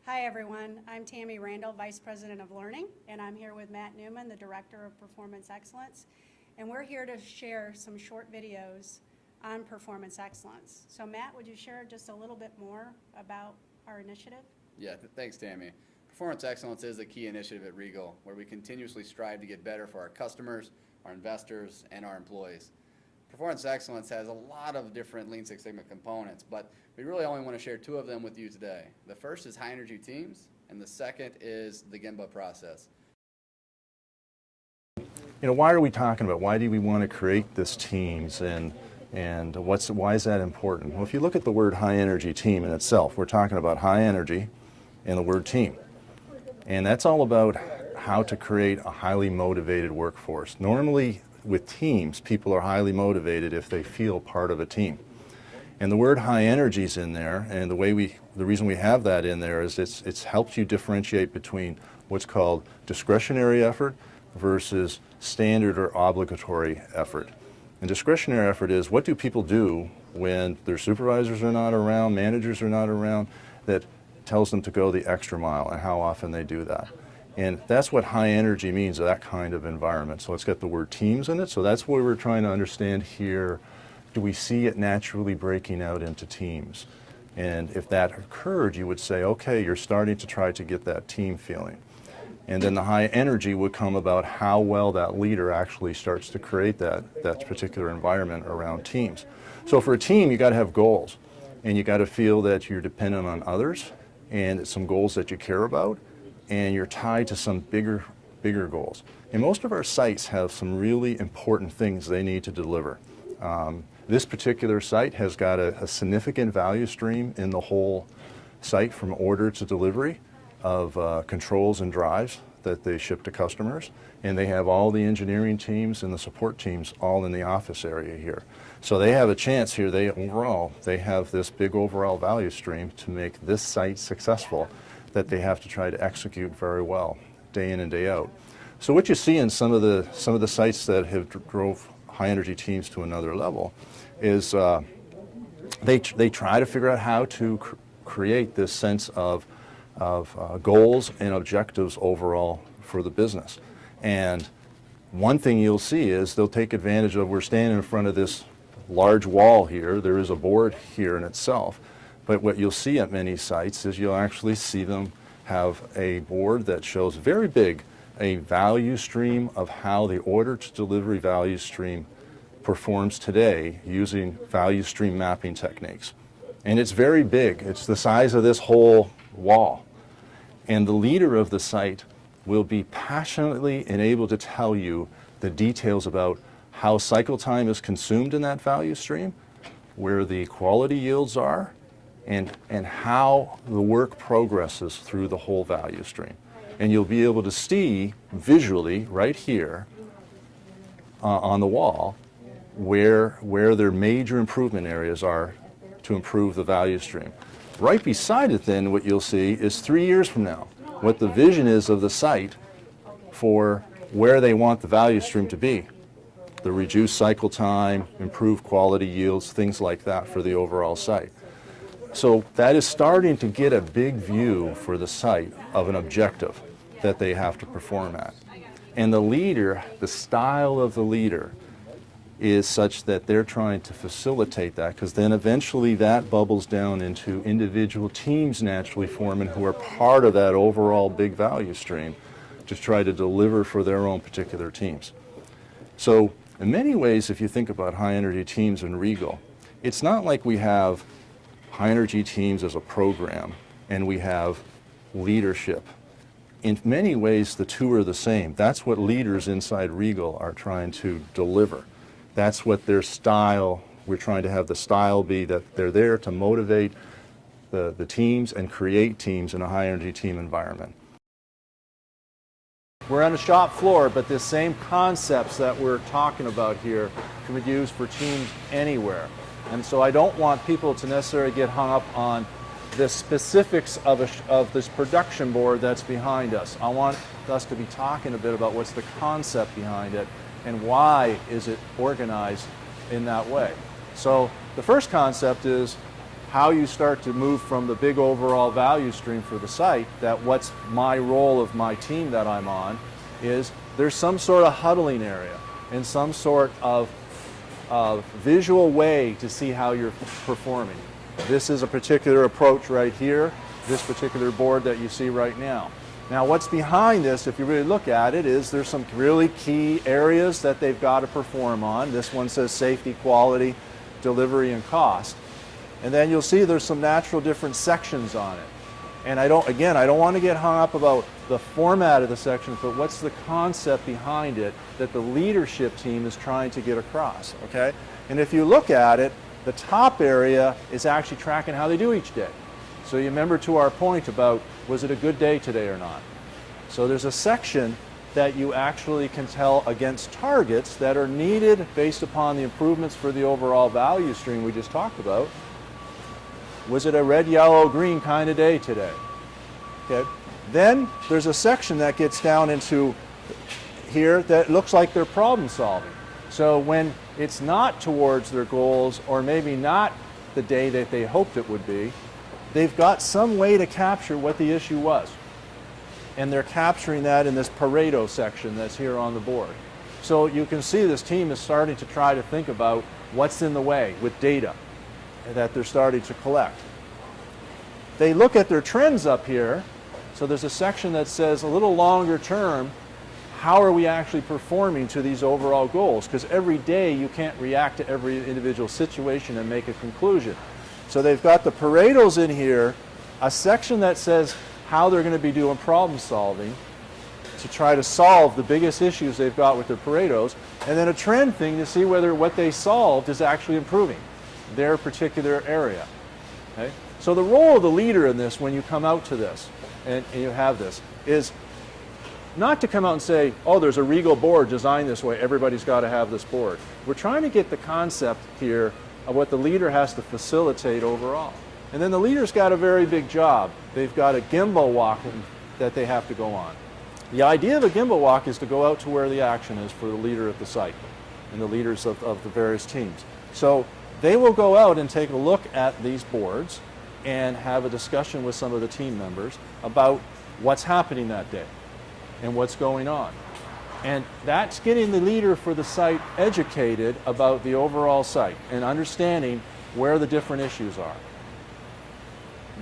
Hi everyone, I'm Tammy Randall, Vice President of Learning, and I'm here with Matt Newman, the Director of Performance Excellence, and we're here to share some short videos on performance excellence. So Matt, would you share just a little bit more about our initiative? Yeah, thanks Tammy. Performance excellence is a key initiative at Regal where we continuously strive to get better for our customers, our investors, and our employees. Performance excellence has a lot of different Lean Six Sigma components, but we really only want to share two of them with you today. The first is high energy teams, and the second is the Gemba process. Why are we talking about? Why do we want to create this teams, and why is that important? Well, if you look at the word high energy team in itself, we're talking about high energy and the word team. And that's all about how to create a highly motivated workforce. Normally, with teams, people are highly motivated if they feel part of a team. And the word high energy is in there, and the reason we have that in there is it's helps you differentiate between what's called discretionary effort versus standard or obligatory effort. And discretionary effort is, what do people do when their supervisors are not around, managers are not around, that tells them to go the extra mile, and how often they do that. And that's what high energy means, that kind of environment. So it's got the word teams in it, so that's what we're trying to understand here. Do we see it naturally breaking out into teams? And if that occurred, you would say, okay, you're starting to try to get that team feeling. And then the high energy would come about how well that leader actually starts to create that particular environment around teams. So for a team, you got to have goals, and you got to feel that you're dependent on others, and some goals that you care about, and you're tied to some bigger goals. And most of our sites have some really important things they need to deliver. This particular site has got a significant value stream in the whole site, from order to delivery of controls and drives that they ship to customers. And they have all the engineering teams and the support teams all in the office area here. So they have a chance here, they have this big overall value stream to make this site successful, that they have to try to execute very well, day in and day out. So what you see in some of the sites that have drove high energy teams to another level is they try to figure out how to create this sense of goals and objectives overall for the business. And one thing you'll see is they'll take advantage of, we're standing in front of this large wall here, there is a board here in itself, but what you'll see at many sites is you'll actually see them have a board that shows very big a value stream of how the order to delivery value stream performs today using value stream mapping techniques. And it's very big. It's the size of this whole wall. And the leader of the site will be passionately and able to tell you the details about how cycle time is consumed in that value stream, where the quality yields are, and how the work progresses through the whole value stream. And you'll be able to see visually right here on the wall where their major improvement areas are to improve the value stream. Right beside it then, what you'll see is 3 years from now, what the vision is of the site for where they want the value stream to be. The reduced cycle time, improved quality yields, things like that for the overall site. So that is starting to get a big view for the site of an objective that they have to perform at. And the leader, the style of the leader, is such that they're trying to facilitate that, because then eventually that bubbles down into individual teams naturally forming who are part of that overall big value stream to try to deliver for their own particular teams. So in many ways, if you think about high energy teams in Regal, it's not like we have high energy teams as a program and we have leadership. In many ways, the two are the same. That's what leaders inside Regal are trying to deliver. That's what their style, we're trying to have the style be that they're there to motivate the teams and create teams in a high energy team environment. We're on the shop floor, but the same concepts that we're talking about here can be used for teams anywhere. And so I don't want people to necessarily get hung up on the specifics of this production board that's behind us. I want us to be talking a bit about what's the concept behind it and why is it organized in that way. So the first concept is how you start to move from the big overall value stream for the site, that what's my role of my team that I'm on, is there's some sort of huddling area and some sort of visual way to see how you're performing. This is a particular approach right here, this particular board that you see right now. Now what's behind this, if you really look at it, is there's some really key areas that they've got to perform on. This one says safety, quality, delivery, and cost. And then you'll see there's some natural different sections on it. And I don't want to get hung up about the format of the sections, but what's the concept behind it that the leadership team is trying to get across, okay? And if you look at it, the top area is actually tracking how they do each day. So you remember to our point about, was it a good day today or not? So there's a section that you actually can tell against targets that are needed based upon the improvements for the overall value stream we just talked about. Was it a red, yellow, green kind of day today? Okay. Then there's a section that gets down into here that looks like they're problem solving. So when it's not towards their goals, or maybe not the day that they hoped it would be, they've got some way to capture what the issue was. And they're capturing that in this Pareto section that's here on the board. So you can see this team is starting to try to think about what's in the way with data that they're starting to collect. They look at their trends up here. So there's a section that says a little longer term, how are we actually performing to these overall goals? Because every day you can't react to every individual situation and make a conclusion. So they've got the Paretos in here, a section that says how they're going to be doing problem solving to try to solve the biggest issues they've got with their Paretos, and then a trend thing to see whether what they solved is actually improving their particular area. Okay? So the role of the leader in this, when you come out to this and you have this, is not to come out and say, oh, there's a Regal board designed this way, everybody's got to have this board. We're trying to get the concept here of what the leader has to facilitate overall. And then the leader's got a very big job. They've got a gimbal walk that they have to go on. The idea of a gimbal walk is to go out to where the action is for the leader at the site and the leaders of the various teams. So they will go out and take a look at these boards and have a discussion with some of the team members about what's happening that day and what's going on. And that's getting the leader for the site educated about the overall site and understanding where the different issues are.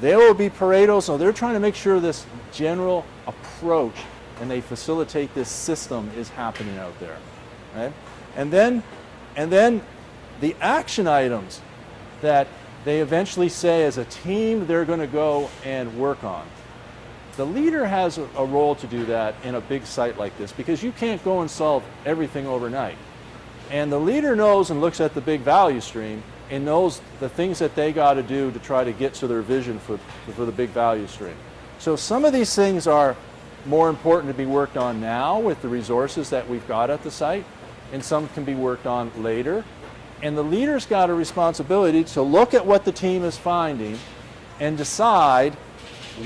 There will be Pareto, so they're trying to make sure this general approach and they facilitate this system is happening out there. Right? And then the action items that they eventually say as a team they're going to go and work on. The leader has a role to do that in a big site like this because you can't go and solve everything overnight. And the leader knows and looks at the big value stream and knows the things that they got to do to try to get to their vision for the big value stream. So some of these things are more important to be worked on now with the resources that we've got at the site, and some can be worked on later. And the leader's got a responsibility to look at what the team is finding and decide,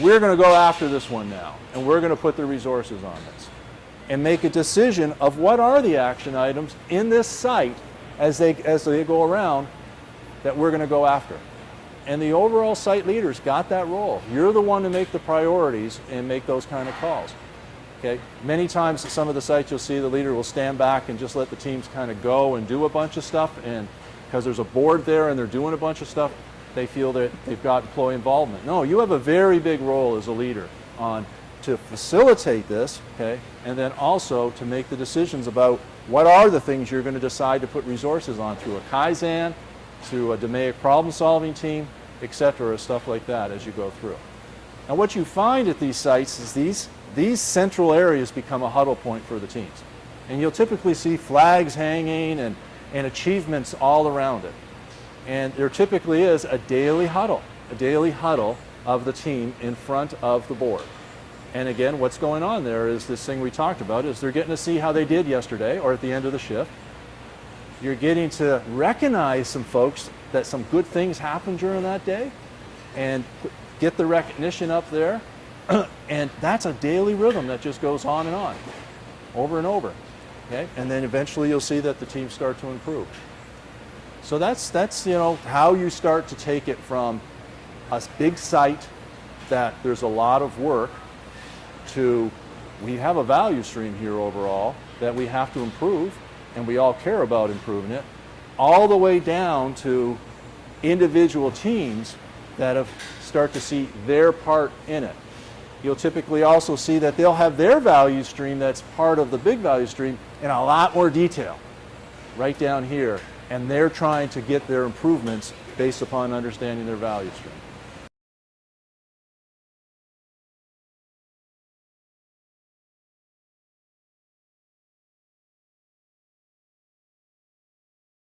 we're going to go after this one now, and we're going to put the resources on this. And make a decision of what are the action items in this site as they go around that we're going to go after. And the overall site leader's got that role. You're the one to make the priorities and make those kind of calls. Okay? Many times at some of the sites you'll see the leader will stand back and just let the teams kind of go and do a bunch of stuff, and because there's a board there and they're doing a bunch of stuff, they feel that they've got employee involvement. No, you have a very big role as a leader to facilitate this, okay, and then also to make the decisions about what are the things you're going to decide to put resources on through a Kaizen, through a DMAIC problem-solving team, etc., stuff like that as you go through. And what you find at these sites is these central areas become a huddle point for the teams. And you'll typically see flags hanging and achievements all around it. And there typically is a daily huddle of the team in front of the board. And again, what's going on there is this thing we talked about, is they're getting to see how they did yesterday or at the end of the shift. You're getting to recognize some folks that some good things happened during that day and get the recognition up there. And that's a daily rhythm that just goes on and on, over and over. Okay? And then eventually you'll see that the teams start to improve. So that's how you start to take it from a big site that there's a lot of work to, we have a value stream here overall that we have to improve, and we all care about improving it, all the way down to individual teams that have start to see their part in it. You'll typically also see that they'll have their value stream that's part of the big value stream in a lot more detail right down here, and they're trying to get their improvements based upon understanding their value stream.